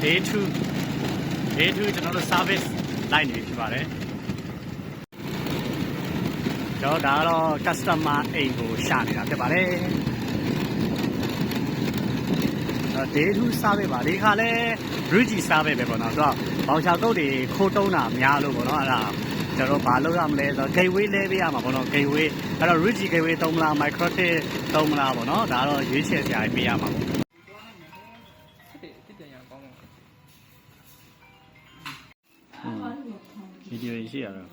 day 2ကျွန်တော်တို့ service လိုက်နေဖြစ်ပါတယ်ကျွန်တော်ဒါတော့ customer အိမ်ကိုရှာနေတာဖြစ်ပါတယ်day 2 service ပါဒီခါလဲ bridge service ပဲပေါ့နော်ဆိုတော့ဘောင်ချောက်ကုတ်တွေခိုးတုံးတာများလို့ပေါ့နော်အဲ့ဒါကျွန်တော်ဘာလုပ်ရမလဲဆိုတော့ gateway လဲပေးရမှာပေါ့နော် gateway အဲ့တော့ bridge gateway သုံးမလား microtic သုံးမလားပေါ့နော်ဒါတော့ရွေးချယ်စရာပေးရမှာပေါ့ဗီဒီယိုရရှိရတော့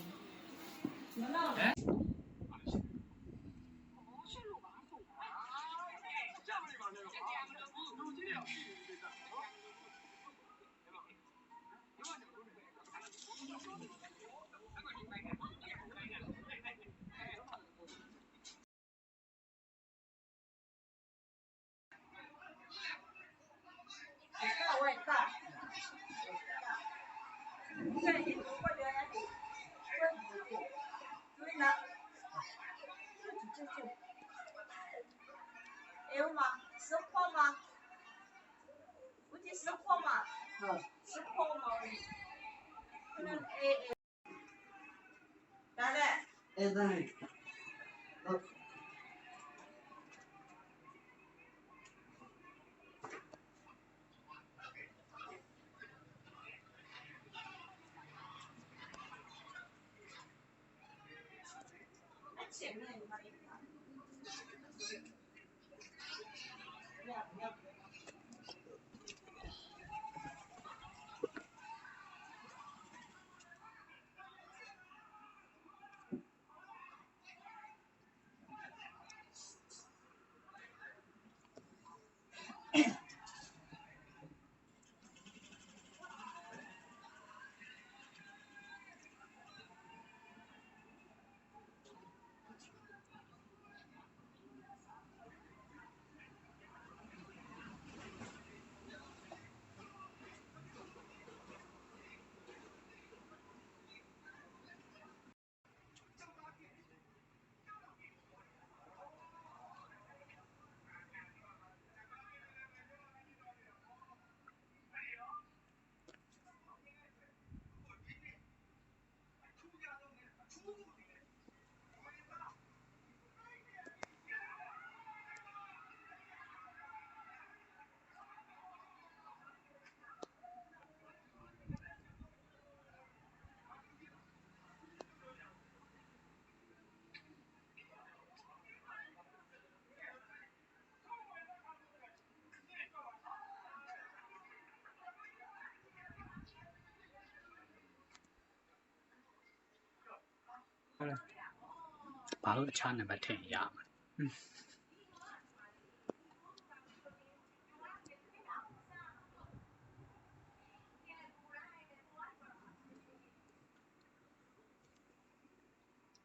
ဘာလို့အခြားနံပါတ်ထည့်ရမှာ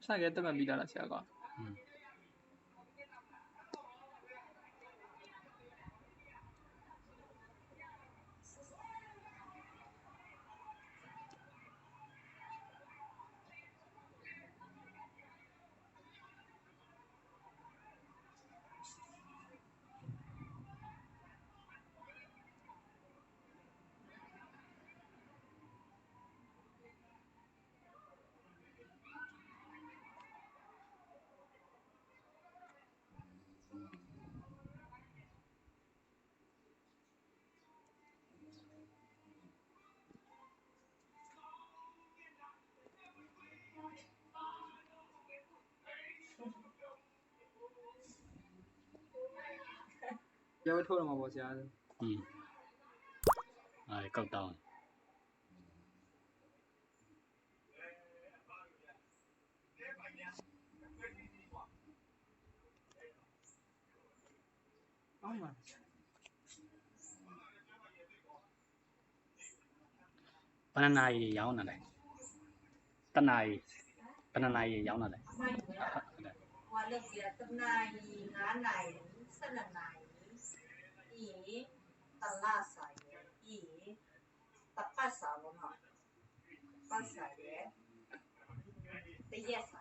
စကဲတက်မှတ်ပြီးတာလားဆရာကပြောထုတ်တော့မှာပေါ့ဆရာအဲ့ကောက်တောင်းအော်မှာဘယ်နာရီရောင်းနေလဲတနာရီဘယ်နာရီရောင်းနေလဲဟိုလည်းပြတနာရီ9နာရီ12နာရီဤတလားဆိုင်ဤတပတ်စာဘောမှာပတ်စာရဲ့တရက်စာ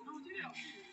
လူကြီးတွေ